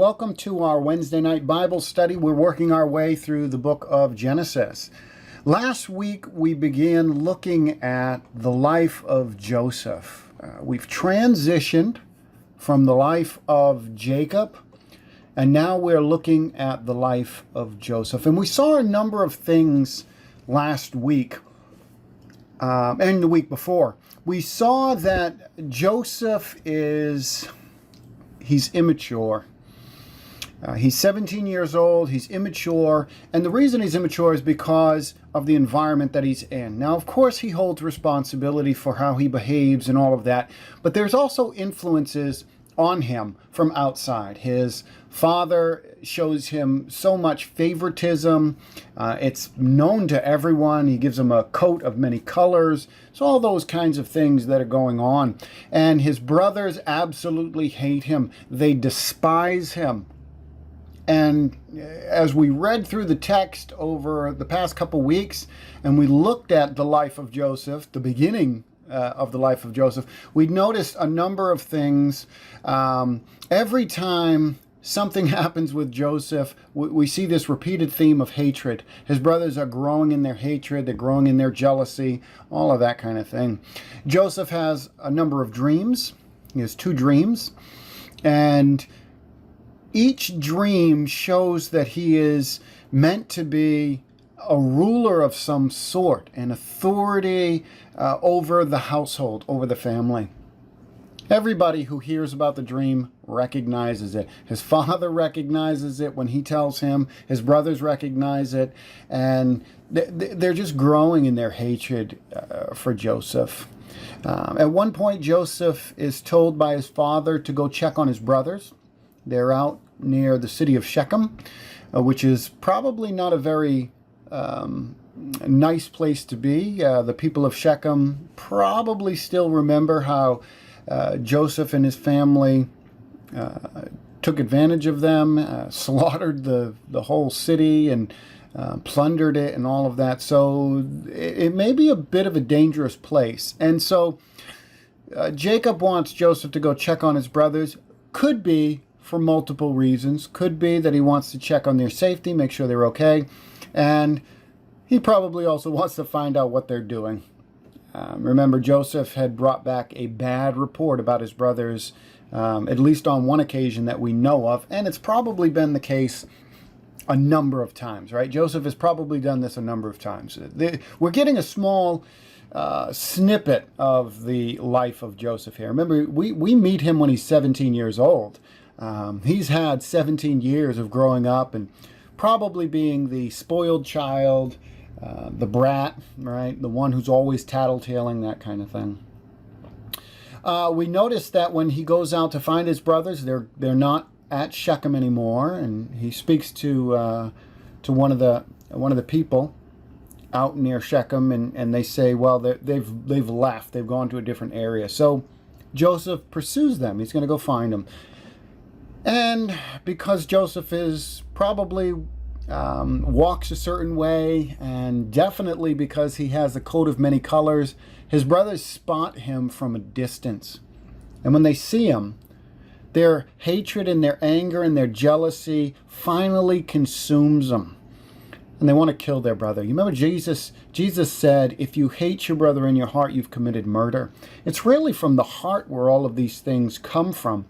welcome to our Wednesday night Bible study. We're working our way through the book of Genesis. Last week we began looking at the life of Joseph. We've transitioned from the life of Jacob, and now we're looking at the life of Joseph. And we saw a number of things last week and the week before. We saw that Joseph he's immature. He's 17 years old, he's immature, and the reason he's immature is because of the environment that he's in. Now, of course, he holds responsibility for how he behaves and all of that, but there's also influences on him from outside. His father shows him so much favoritism. It's known to everyone. He gives him a coat of many colors. So all those kinds of things that are going on. And his brothers absolutely hate him. They despise him. And as we read through the text over the past couple weeks, and we looked at the life of Joseph, the beginning of the life of Joseph, we noticed a number of things. Every time something happens with Joseph, we see this repeated theme of hatred. His brothers are growing in their hatred, they're growing in their jealousy, all of that kind of thing. Joseph has a number of dreams. He has 2 dreams, and each dream shows that he is meant to be a ruler of some sort, an authority over the household, over the family. Everybody who hears about the dream recognizes it. His father recognizes it when he tells him. His brothers recognize it. And they're just growing in their hatred for Joseph. At one point, Joseph is told by his father to go check on his brothers. They're out near the city of Shechem, which is probably not a very nice place to be. The people of Shechem probably still remember how Joseph and his family took advantage of them, slaughtered the whole city and plundered it and all of that. So it may be a bit of a dangerous place. And so Jacob wants Joseph to go check on his brothers. Could be for multiple reasons. Could be that he wants to check on their safety, make sure they're okay. And he probably also wants to find out what they're doing. Remember, Joseph had brought back a bad report about his brothers, at least on one occasion that we know of, and it's probably been the case a number of times, right? Joseph has probably done this a number of times. We're getting a small snippet of the life of Joseph here. Remember, we meet him when he's 17 years old. He's had 17 years of growing up and probably being the spoiled child, the brat, right? The one who's always tattletaling, that kind of thing. We notice that when he goes out to find his brothers, they're not at Shechem anymore, and he speaks to one of the people out near Shechem, and they say, well, they've left, they've gone to a different area. So Joseph pursues them. He's going to go find them, and because Joseph is probably walks a certain way, and definitely because he has a coat of many colors, his brothers spot him from a distance. And when they see him, their hatred and their anger and their jealousy finally consumes them. And they want to kill their brother. You remember Jesus said, if you hate your brother in your heart, you've committed murder. It's really from the heart where all of these things come from.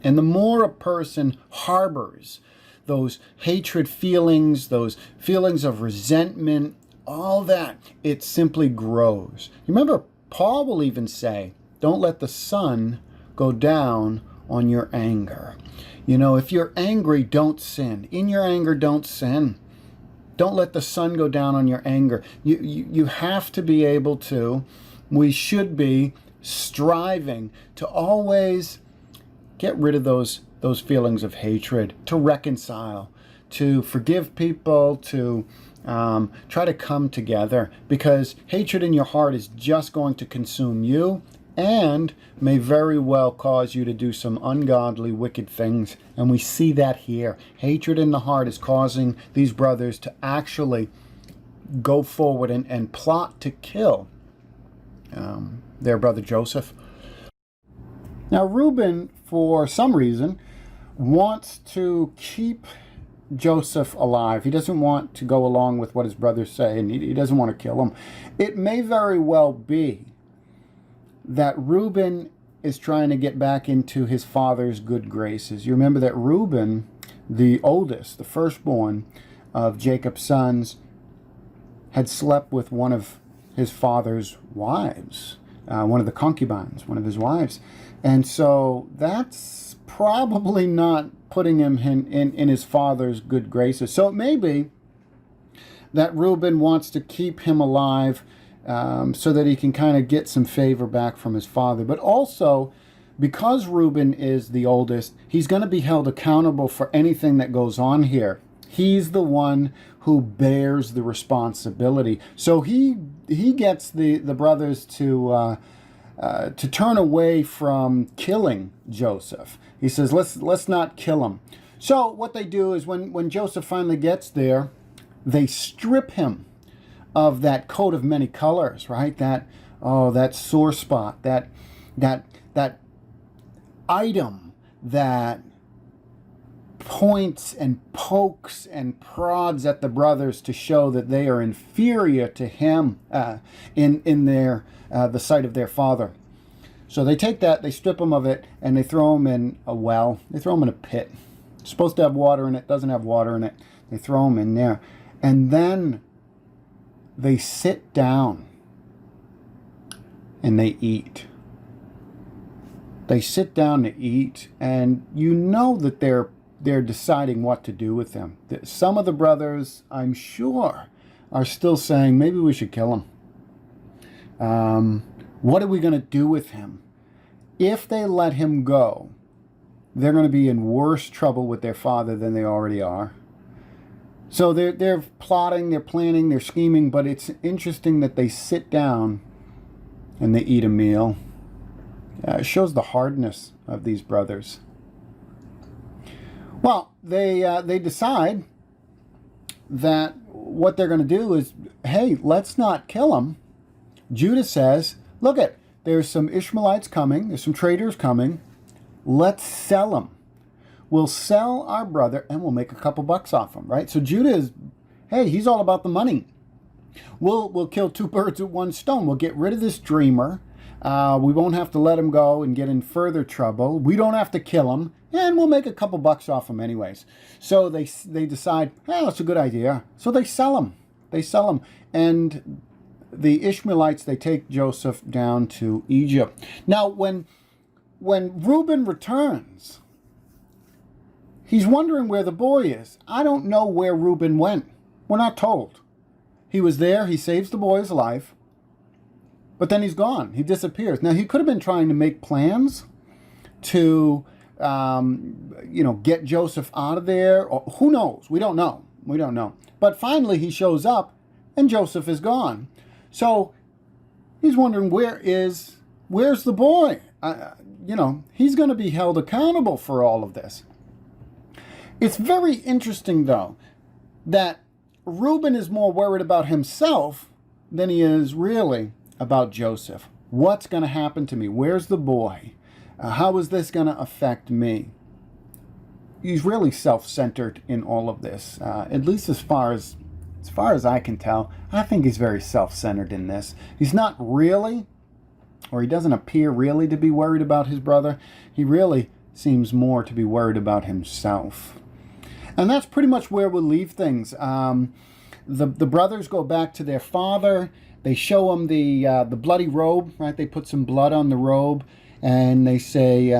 And the more a person harbors those hatred feelings, those feelings of resentment, all that, it simply grows. Remember, Paul will even say, don't let the sun go down on your anger. You know, if you're angry, don't sin. In your anger, don't sin. Don't let the sun go down on your anger. You have to be able to, we should be striving to always get rid of those feelings of hatred, to reconcile, to forgive people, to try to come together, because hatred in your heart is just going to consume you and may very well cause you to do some ungodly, wicked things. And we see that here. Hatred in the heart is causing these brothers to actually go forward and plot to kill their brother Joseph. Now, Reuben, for some reason, wants to keep Joseph alive. He doesn't want to go along with what his brothers say, and he doesn't want to kill him. It may very well be that Reuben is trying to get back into his father's good graces. You remember that Reuben, the oldest, the firstborn of Jacob's sons, had slept with one of his father's wives, one of the concubines, one of his wives. And so that's probably not putting him in his father's good graces. So it may be that Reuben wants to keep him alive so that he can kind of get some favor back from his father. But also, because Reuben is the oldest, he's going to be held accountable for anything that goes on here. He's the one who bears the responsibility. So he gets the brothers to turn away from killing Joseph. He says, let's not kill him. So what they do is when Joseph finally gets there, they strip him of that coat of many colors, right? That sore spot, that item that points and pokes and prods at the brothers to show that they are inferior to him in their the sight of their father. So they take that, they strip him of it, and they throw him in a well. They throw him in a pit. It's supposed to have water in it, doesn't have water in it. They throw him in there. And then they sit down and they eat. They sit down to eat, and you know that they're deciding what to do with him. Some of the brothers, I'm sure, are still saying, maybe we should kill him. What are we going to do with him? If they let him go, they're going to be in worse trouble with their father than they already are. So they're plotting, they're planning, they're scheming, but it's interesting that they sit down and they eat a meal. It shows the hardness of these brothers. Well, they decide that what they're going to do is, hey, let's not kill him. Judah says, look there's some Ishmaelites coming, there's some traders coming. Let's sell them. We'll sell our brother and we'll make a couple bucks off him, right? So Judah is, hey, he's all about the money. We'll kill two birds with one stone. We'll get rid of this dreamer. We won't have to let him go and get in further trouble. We don't have to kill him, and we'll make a couple bucks off him anyways. So they decide, that's a good idea. So they sell him. They sell him. And the Ishmaelites, they take Joseph down to Egypt. Now, when Reuben returns, he's wondering where the boy is. I don't know where Reuben went. We're not told. He was there. He saves the boy's life. But then he's gone. He disappears. Now, he could have been trying to make plans to, get Joseph out of there. Or who knows? We don't know. We don't know. But finally, he shows up, and Joseph is gone. So he's wondering, where's the boy? He's going to be held accountable for all of this. It's very interesting, though, that Reuben is more worried about himself than he is really about Joseph. What's going to happen to me? Where's the boy? How is this going to affect me? He's really self-centered in all of this, at least as far as I can tell. I think he's very self-centered in this. He's not really, or he doesn't appear really to be worried about his brother. He really seems more to be worried about himself. And that's pretty much where we'll leave things. The brothers go back to their father. They show him the bloody robe, right? They put some blood on the robe, and they say,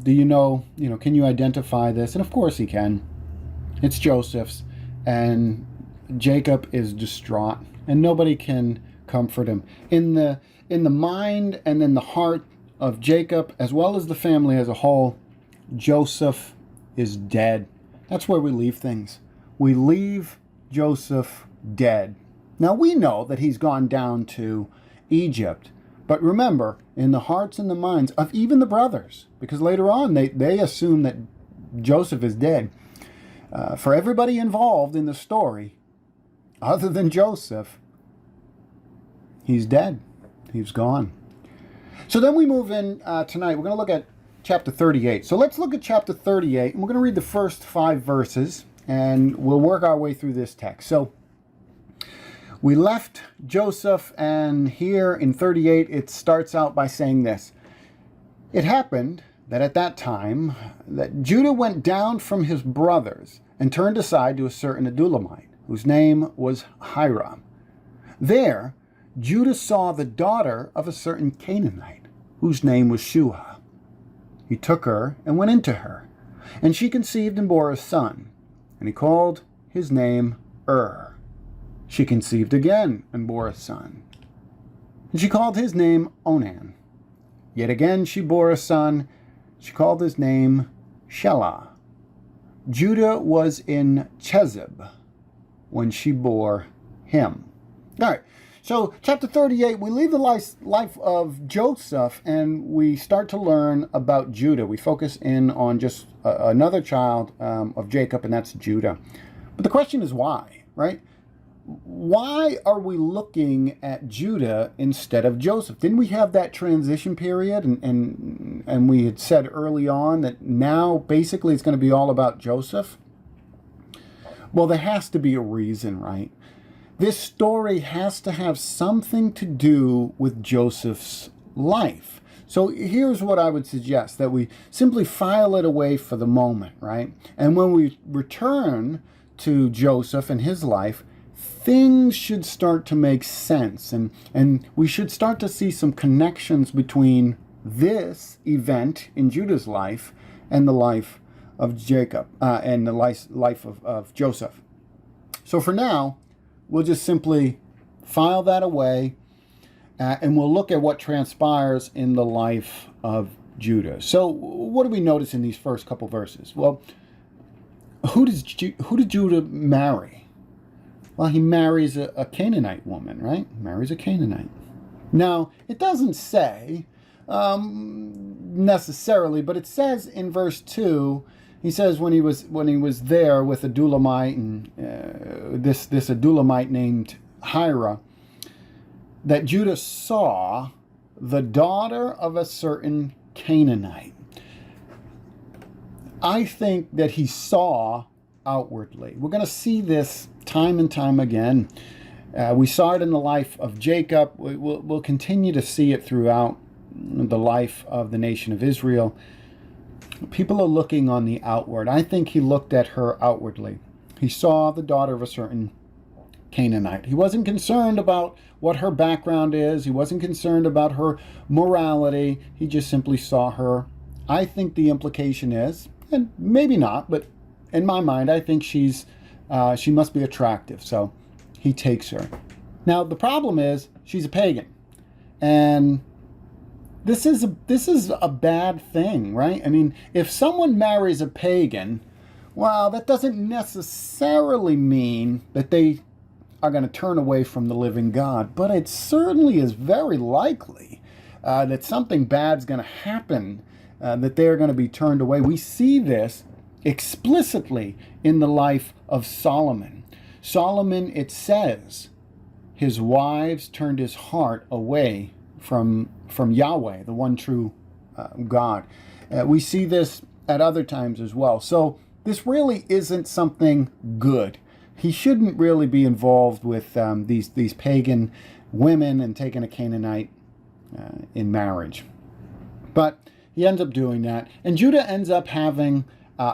do you know, can you identify this? And of course he can. It's Joseph's, and Jacob is distraught, and nobody can comfort him. In the mind and in the heart of Jacob, as well as the family as a whole, Joseph is dead. That's where we leave things. We leave Joseph dead. Now, we know that he's gone down to Egypt, but remember, in the hearts and the minds of even the brothers, because later on they assume that Joseph is dead. For everybody involved in the story, other than Joseph, he's dead. He's gone. So then we move in tonight. We're going to look at chapter 38. So let's look at chapter 38, and we're going to read the first 5 verses, and we'll work our way through this text. So we left Joseph, and here in 38, it starts out by saying this. It happened that at that time that Judah went down from his brothers and turned aside to a certain Adullamite, whose name was Hira. There, Judah saw the daughter of a certain Canaanite, whose name was Shua. He took her and went into her, and she conceived and bore a son, and he called his name She conceived again and bore a son, and she called his name Onan. Yet again she bore a son. She called his name Shelah. Judah was in Chezib when she bore him. All right, so chapter 38, we leave the life of Joseph and we start to learn about Judah. We focus in on just another child of Jacob, and that's Judah. But the question is why, right? Why are we looking at Judah instead of Joseph? Didn't we have that transition period? And we had said early on that now basically it's going to be all about Joseph? Well, there has to be a reason, right? This story has to have something to do with Joseph's life. So here's what I would suggest, that we simply file it away for the moment, right? And when we return to Joseph and his life, things should start to make sense, and we should start to see some connections between this event in Judah's life and the life of Jacob, and the life of Joseph. So for now, we'll just simply file that away, and we'll look at what transpires in the life of Judah. So what do we notice in these first couple verses? Well, who did Judah marry? Well, he marries a Canaanite woman, right? Marries a Canaanite. Now, it doesn't say necessarily, but it says in verse 2, he says when he was there with Adullamite and this Adullamite named Hira, that Judah saw the daughter of a certain Canaanite. I think that he saw outwardly. We're going to see this time and time again. We saw it in the life of Jacob. We'll continue to see it throughout the life of the nation of Israel. People are looking on the outward. I think he looked at her outwardly. He saw the daughter of a certain Canaanite. He wasn't concerned about what her background is. He wasn't concerned about her morality. He just simply saw her. I think the implication is, and maybe not, but in my mind, I think she must be attractive, so he takes her. Now, the problem is she's a pagan, and this is a bad thing, right? I mean, if someone marries a pagan, well, that doesn't necessarily mean that they are going to turn away from the living God, but it certainly is very likely that something bad's going to happen, that they're going to be turned away. We see this explicitly in the life of Solomon. Solomon, it says, his wives turned his heart away from Yahweh, the one true God. We see this at other times as well. So this really isn't something good. He shouldn't really be involved with these pagan women and taking a Canaanite in marriage. But he ends up doing that. And Judah ends up having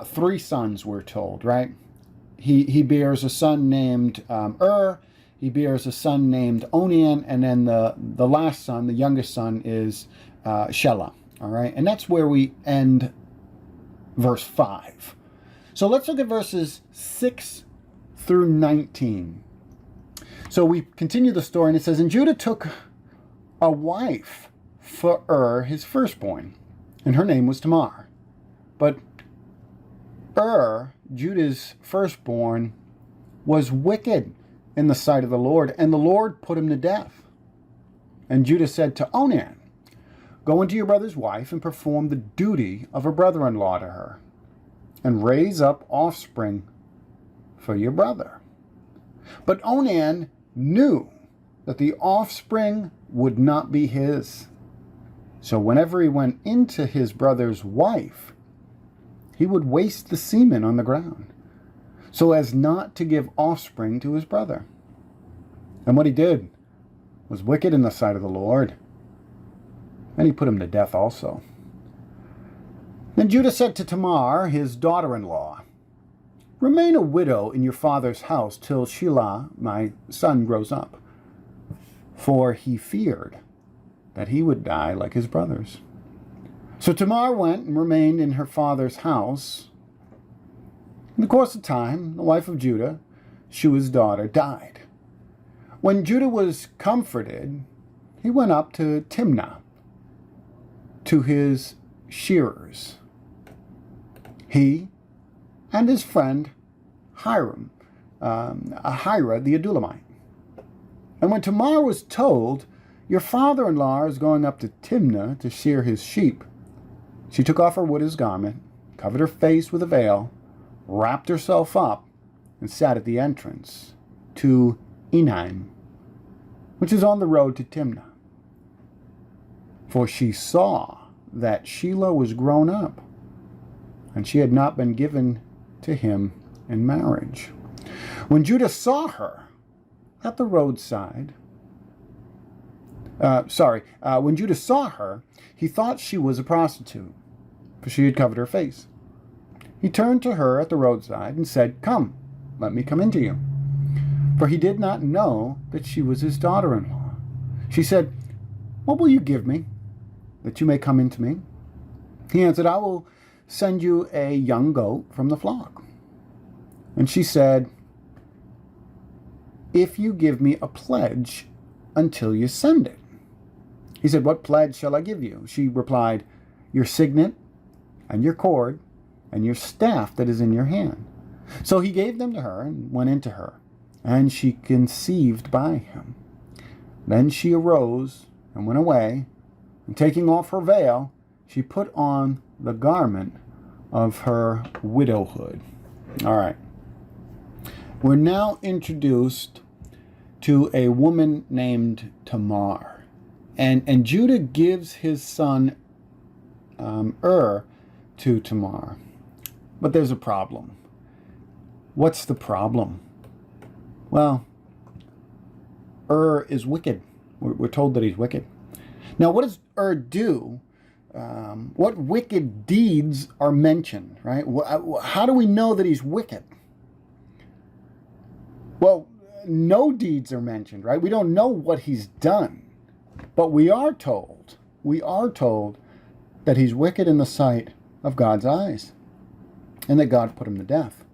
3 sons, we're told, right? He bears a son named he bears a son named Onan, and then the last son, the youngest son, is Shelah, all right? And that's where we end verse 5. So let's look at verses 6 through 19. So we continue the story, and it says, and Judah took a wife for his firstborn, and her name was Tamar. But Judah's firstborn, was wicked in the sight of the Lord, and the Lord put him to death. And Judah said to Onan, go into your brother's wife and perform the duty of a brother-in-law to her, and raise up offspring for your brother. But Onan knew that the offspring would not be his, So whenever he went into his brother's wife, he would waste the semen on the ground, so as not to give offspring to his brother. And what he did was wicked in the sight of the Lord, and he put him to death also. Then Judah said to Tamar, his daughter-in-law, "Remain a widow in your father's house till Shelah, my son, grows up." For he feared that he would die like his brothers. So Tamar went and remained in her father's house. In the course of time, the wife of Judah, Shua's daughter, died. When Judah was comforted, he went up to Timnah, to his shearers, he and his friend Hiram, Ahira the Adulamite. And when Tamar was told, "Your father-in-law is going up to Timnah to shear his sheep," she took off her widow's garment, covered her face with a veil, wrapped herself up, and sat at the entrance to Enaim, which is on the road to Timnah. For she saw that Shelah was grown up, and she had not been given to him in marriage. When Judah saw her at the roadside, when Judah saw her, he thought she was a prostitute, for she had covered her face. He turned to her at the roadside and said, "Come, let me come into you." For he did not know that she was his daughter-in-law. She said, "What will you give me, that you may come into me?" He answered, "I will send you a young goat from the flock." And she said, "If you give me a pledge until you send it." He said, "What pledge shall I give you?" She replied, "Your signet and your cord and your staff that is in your hand." So he gave them to her and went into her, and she conceived by him. Then she arose and went away, and taking off her veil, she put on the garment of her widowhood. All right. We're now introduced to a woman named Tamar. And Judah gives his son to Tamar. But there's a problem. What's the problem? Well, is wicked. We're told that he's wicked. Now, what does do? What wicked deeds are mentioned, right? How do we know that he's wicked? Well, no deeds are mentioned, right? We don't know what he's done. But we are told that he's wicked in the sight of God's eyes, and that God put him to death.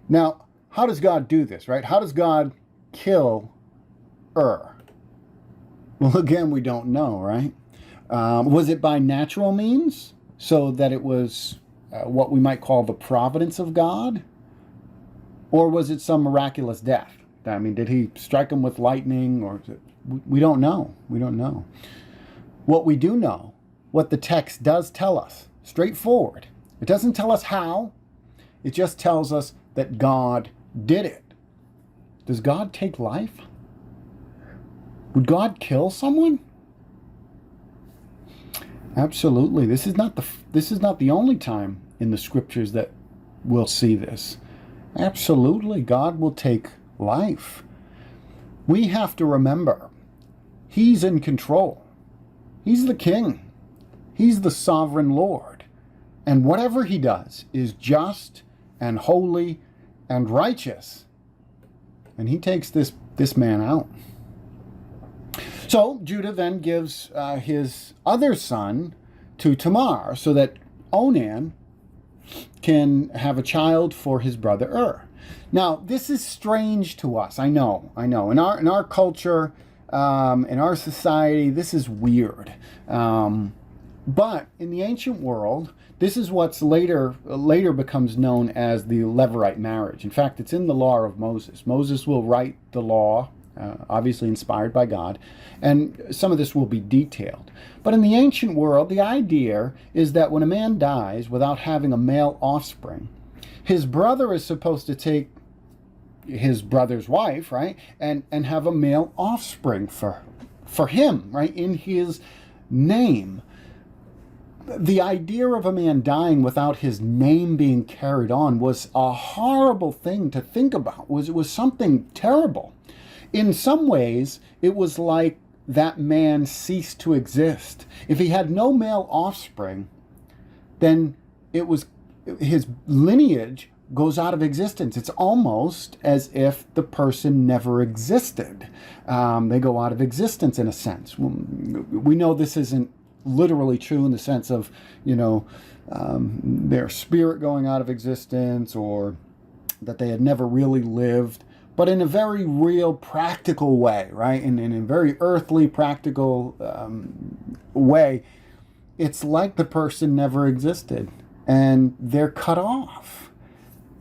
Now, how does God do this, right? How does God kill Well, again, we don't know, right? Was it by natural means, so that it was what we might call the providence of God? Or was it some miraculous death? I mean, did he strike him with lightning? Or we don't know. We don't know. What we do know, what the text does tell us, straightforward. It doesn't tell us how. It just tells us that God did it. Does God take life? Would God kill someone? Absolutely. This is not the only time in the scriptures that we'll see this. Absolutely, God will take life. We have to remember, he's in control. He's the king. He's the sovereign Lord. And whatever he does is just and holy and righteous. And he takes this man out. So Judah then gives his other son to Tamar, so that Onan can have a child for his brother Now, this is strange to us. I know. In our culture, in our society, this is weird. But in the ancient world, this is what's later becomes known as the Levirate marriage. In fact, it's in the law of Moses. Moses will write the law, obviously inspired by God, and some of this will be detailed. But in the ancient world, the idea is that when a man dies without having a male offspring, his brother is supposed to take his brother's wife, right, and have a male offspring for him, right, in his name. The idea of a man dying without his name being carried on was a horrible thing to think about. It was something terrible. In some ways, it was like that man ceased to exist. If he had no male offspring, then it was his lineage goes out of existence. It's almost as if the person never existed. They go out of existence in a sense. We know this isn't literally true in the sense of, their spirit going out of existence, or that they had never really lived, but in a very real, practical way, right? In a very earthly, practical way, it's like the person never existed and they're cut off.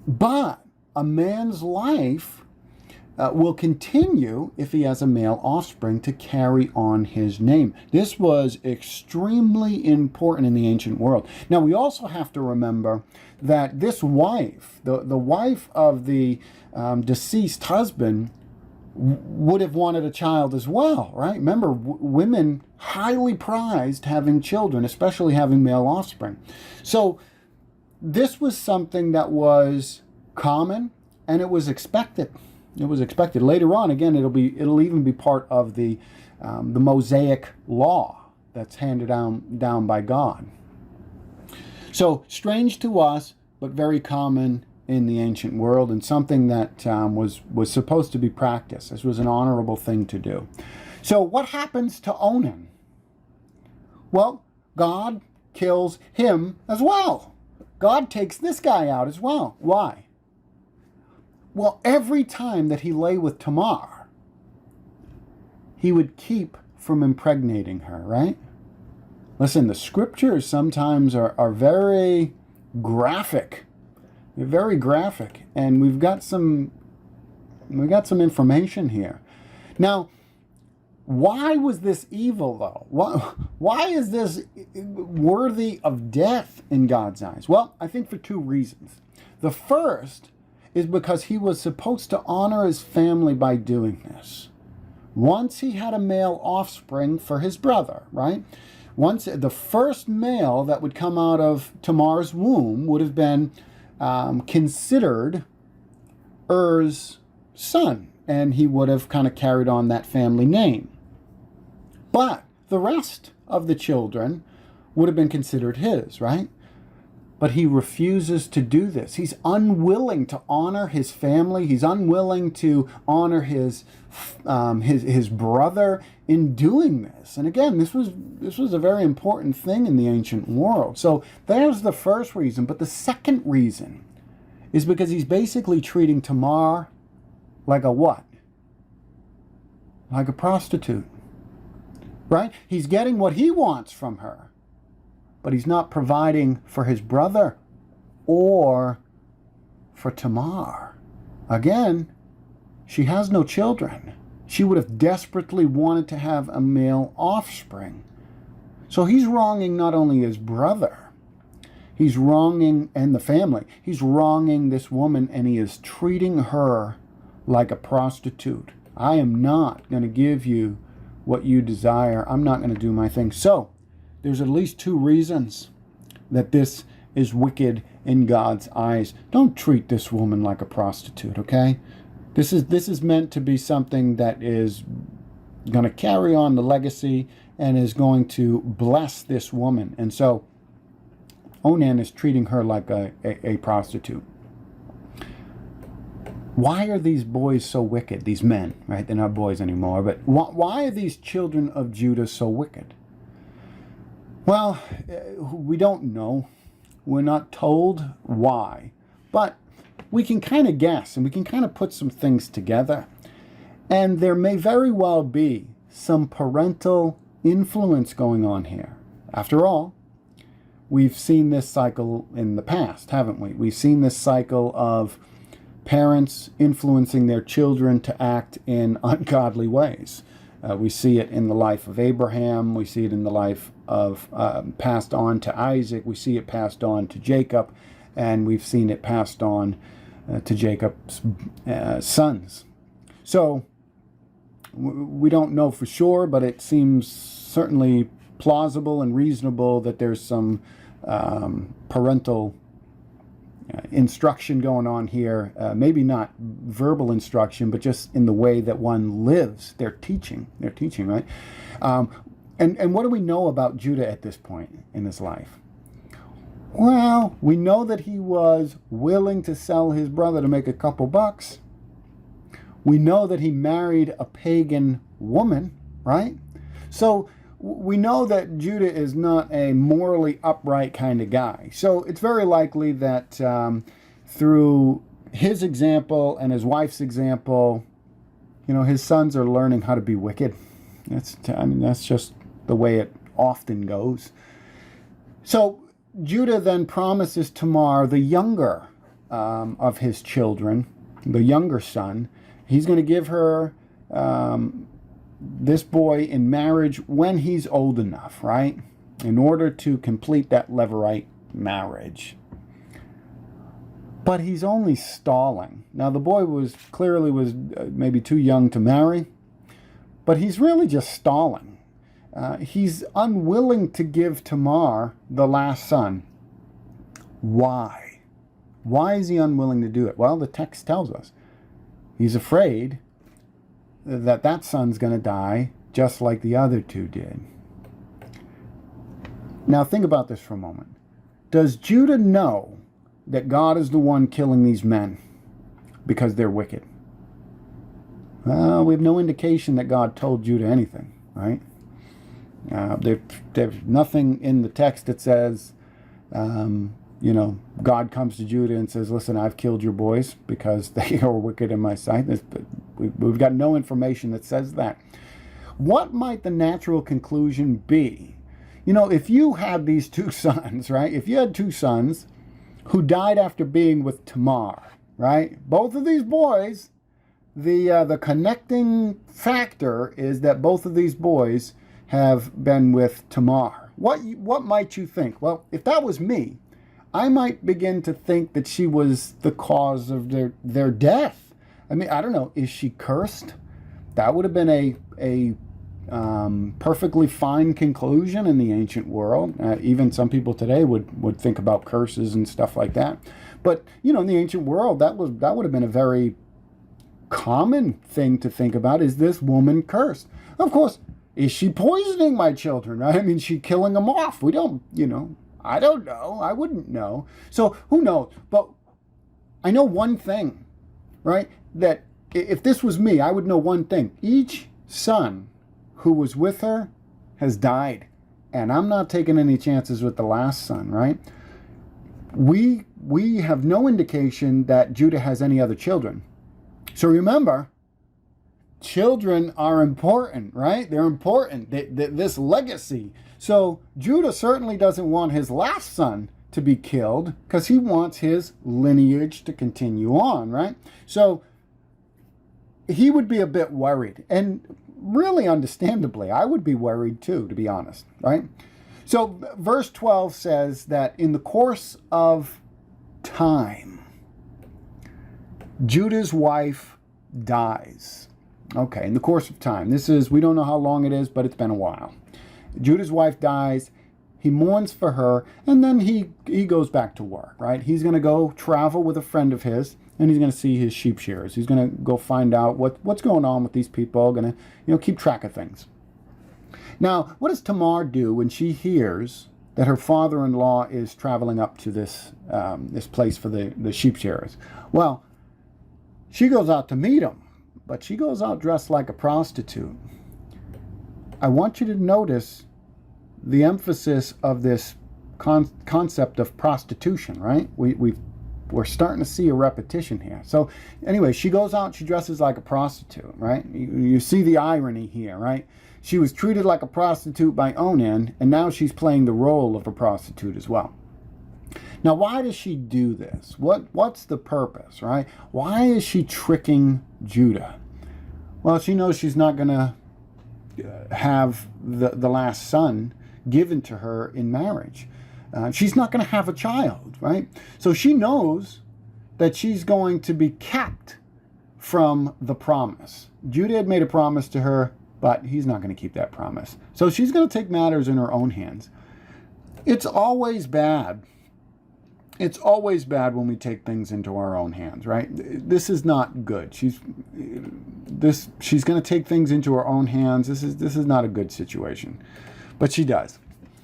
But a man's life will continue if he has a male offspring to carry on his name. This was extremely important in the ancient world. Now, we also have to remember that this wife, the wife of the deceased husband, would have wanted a child as well, right? Remember, women highly prized having children, especially having male offspring. So this was something that was common, and it was expected. It was expected. Later on, again, it'll even be part of the Mosaic law that's handed down by God. So strange to us, but very common in the ancient world, and something that was supposed to be practiced. This was an honorable thing to do. So what happens to Onan? Well, God kills him as well. God takes this guy out as well. Why? Well, every time that he lay with Tamar, he would keep from impregnating her, right? Listen, the scriptures sometimes are very graphic. They're very graphic, and we've got some information here. Now, why was this evil, though? Why is this worthy of death in God's eyes? Well, I think for two reasons. The first is because he was supposed to honor his family by doing this. Once he had a male offspring for his brother, right? Once the first male that would come out of Tamar's womb would have been considered Er's son, and he would have kind of carried on that family name. But the rest of the children would have been considered his, right? But he refuses to do this. He's unwilling to honor his family. He's unwilling to honor his brother in doing this. And again, this was a very important thing in the ancient world. So there's the first reason. But the second reason is because he's basically treating Tamar like a what? Like a prostitute, right? He's getting what he wants from her, but he's not providing for his brother or for Tamar. Again, she has no children. She would have desperately wanted to have a male offspring. So he's wronging not only his brother, he's wronging, and the family, he's wronging this woman, and he is treating her like a prostitute. I am not going to give you what you desire. I'm not going to do my thing. So there's at least two reasons that this is wicked in God's eyes. Don't treat this woman like a prostitute, okay? This is meant to be something that is going to carry on the legacy and is going to bless this woman. And so Onan is treating her like a prostitute. Why are these boys so wicked? These men, right? They're not boys anymore. But why are these children of Judah so wicked? Well, we don't know. We're not told why. But we can kind of guess, and we can kind of put some things together. And there may very well be some parental influence going on here. After all, we've seen this cycle in the past, haven't we? We've seen this cycle of parents influencing their children to act in ungodly ways. We see it in the life of Abraham. We see it in the life of passed on to Isaac. We see it passed on to Jacob. And we've seen it passed on to Jacob's sons. So we don't know for sure, but it seems certainly plausible and reasonable that there's some parental instruction going on here. Maybe not verbal instruction, but just in the way that one lives. They're teaching, right? And what do we know about Judah at this point in his life? Well, we know that he was willing to sell his brother to make a couple bucks. We know that he married a pagan woman, right? So we know that Judah is not a morally upright kind of guy. So it's very likely that through his example and his wife's example, his sons are learning how to be wicked. That's just the way it often goes. So Judah then promises Tamar, the younger of his children, the younger son, he's going to give her this boy in marriage when he's old enough, right? In order to complete that Levirate marriage. But he's only stalling. Now the boy was maybe too young to marry, but he's really just stalling. He's unwilling to give Tamar the last son. Why? Why is he unwilling to do it? Well, the text tells us. He's afraid that son's going to die just like the other two did. Now think about this for a moment. Does Judah know that God is the one killing these men because they're wicked? Well, we have no indication that God told Judah anything, right? There's nothing in the text that says, God comes to Judah and says, listen, I've killed your boys because they are wicked in my sight. We've got no information that says that. What might the natural conclusion be? If you had these two sons, right? If you had two sons who died after being with Tamar, right? Both of these boys, the connecting factor is that both of these boys have been with Tamar. What might you think? Well, if that was me, I might begin to think that she was the cause of their death. I mean, I don't know. Is she cursed? That would have been a perfectly fine conclusion in the ancient world. Even some people today would think about curses and stuff like that. But in the ancient world, that would have been a very common thing to think about. Is this woman cursed? Of course, is she poisoning my children? Right? I mean, she killing them off. We don't, I don't know. I wouldn't know. So who knows? But I know one thing, right? That if this was me, I would know one thing. Each son who was with her has died. And I'm not taking any chances with the last son, right? We have no indication that Judah has any other children. So remember, children are important, right? They're important. This legacy. So Judah certainly doesn't want his last son to be killed because he wants his lineage to continue on, right? So he would be a bit worried. And really understandably, I would be worried too, to be honest, right? So verse 12 says that in the course of time, Judah's wife dies. Okay, in the course of time. We don't know how long it is, but it's been a while. Judah's wife dies. He mourns for her, and then he goes back to work, right? He's going to go travel with a friend of his, and he's going to see his sheep shearers. He's going to go find out what's going on with these people, going to keep track of things. Now, what does Tamar do when she hears that her father-in-law is traveling up to this place for the sheep shearers? Well, she goes out to meet him, but she goes out dressed like a prostitute. I want you to notice the emphasis of this concept of prostitution, right? We're starting to see a repetition here. So anyway, she goes out, she dresses like a prostitute, right? You see the irony here, right? She was treated like a prostitute by Onan, and now she's playing the role of a prostitute as well. Now, why does she do this? What's the purpose, right? Why is she tricking Judah? Well, she knows she's not going to have the last son given to her in marriage. She's not going to have a child, right? So she knows that she's going to be kept from the promise. Judah had made a promise to her, but he's not going to keep that promise. So she's going to take matters in her own hands. It's always bad. It's always bad when we take things into our own hands, right? This is not good. She's going to take things into her own hands. This is not a good situation, but she does.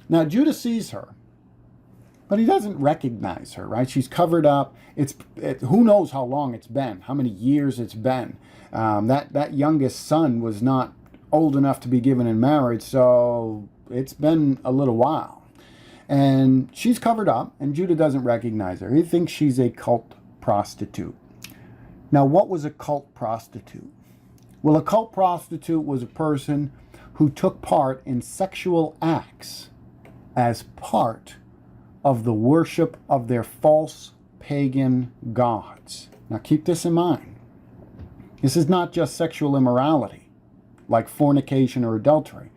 Now Judah sees her, but he doesn't recognize her, right? She's covered up. Who knows how long it's been, how many years it's been. That youngest son was not old enough to be given in marriage, so it's been a little while. And she's covered up, and Judah doesn't recognize her. He thinks she's a cult prostitute. Now, what was a cult prostitute? Well, a cult prostitute was a person who took part in sexual acts as part of the worship of their false pagan gods. Now, keep this in mind. This is not just sexual immorality, like fornication or adultery.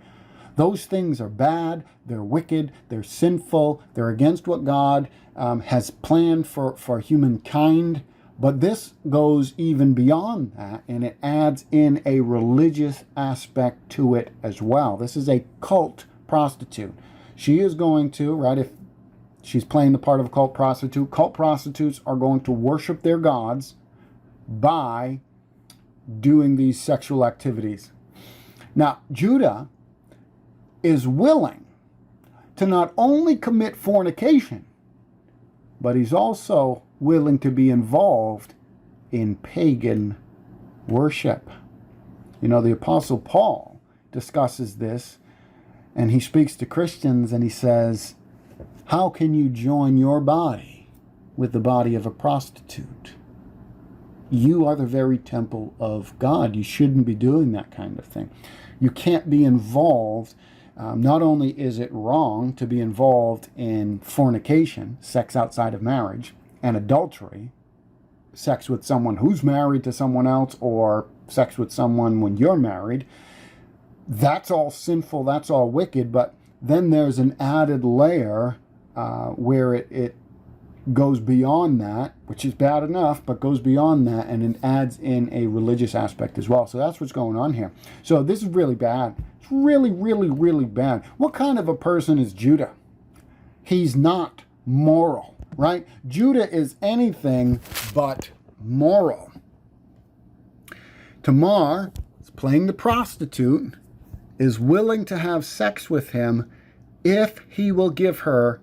Those things are bad, they're wicked, they're sinful, they're against what God has planned for humankind. But this goes even beyond that, and it adds in a religious aspect to it as well. This is a cult prostitute. She is going to, right, if she's playing the part of a cult prostitutes are going to worship their gods by doing these sexual activities. Now, Judah is willing to not only commit fornication, but he's also willing to be involved in pagan worship. You know, the Apostle Paul discusses this, and he speaks to Christians and he says, how can you join your body with the body of a prostitute? You are the very temple of God. You shouldn't be doing that kind of thing. You can't be involved. Not only is it wrong to be involved in fornication, sex outside of marriage, and adultery, sex with someone who's married to someone else, or sex with someone when you're married, that's all sinful, that's all wicked, but then there's an added layer where it goes beyond that, which is bad enough, but goes beyond that, and it adds in a religious aspect as well. So that's what's going on here. So this is really bad. It's really, really, really bad. What kind of a person is Judah? He's not moral, right? Judah is anything but moral. Tamar is playing the prostitute, is willing to have sex with him if he will give her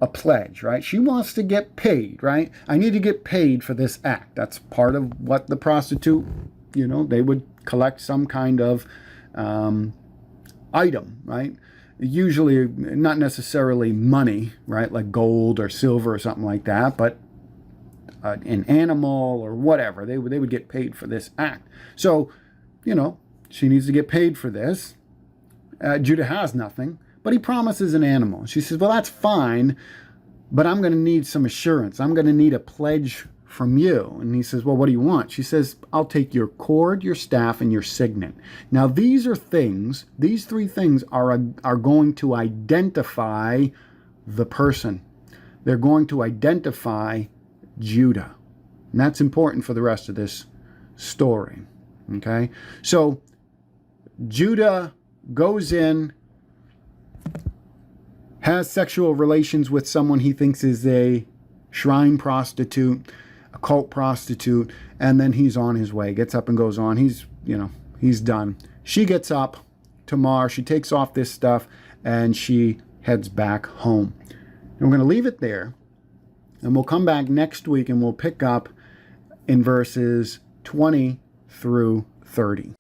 a pledge, right? She wants to get paid, right? I need to get paid for this act. That's part of what the prostitute, they would collect some kind of item, right? Usually not necessarily money, right? Like gold or silver or something like that, but an animal or whatever. They would get paid for this act. So, she needs to get paid for this. Judah has nothing, but he promises an animal. She says, well, that's fine, but I'm going to need some assurance. I'm going to need a pledge from you. And he says, well, what do you want? She says, I'll take your cord, your staff, and your signet. Now, these three things are going to identify the person. They're going to identify Judah. And that's important for the rest of this story. Okay? So, Judah goes in, has sexual relations with someone he thinks is a shrine prostitute, a cult prostitute, and then he's on his way, gets up and goes on. He's done. She gets up, Tamar, she takes off this stuff, and she heads back home. And we're going to leave it there, and we'll come back next week, and we'll pick up in verses 20 through 30.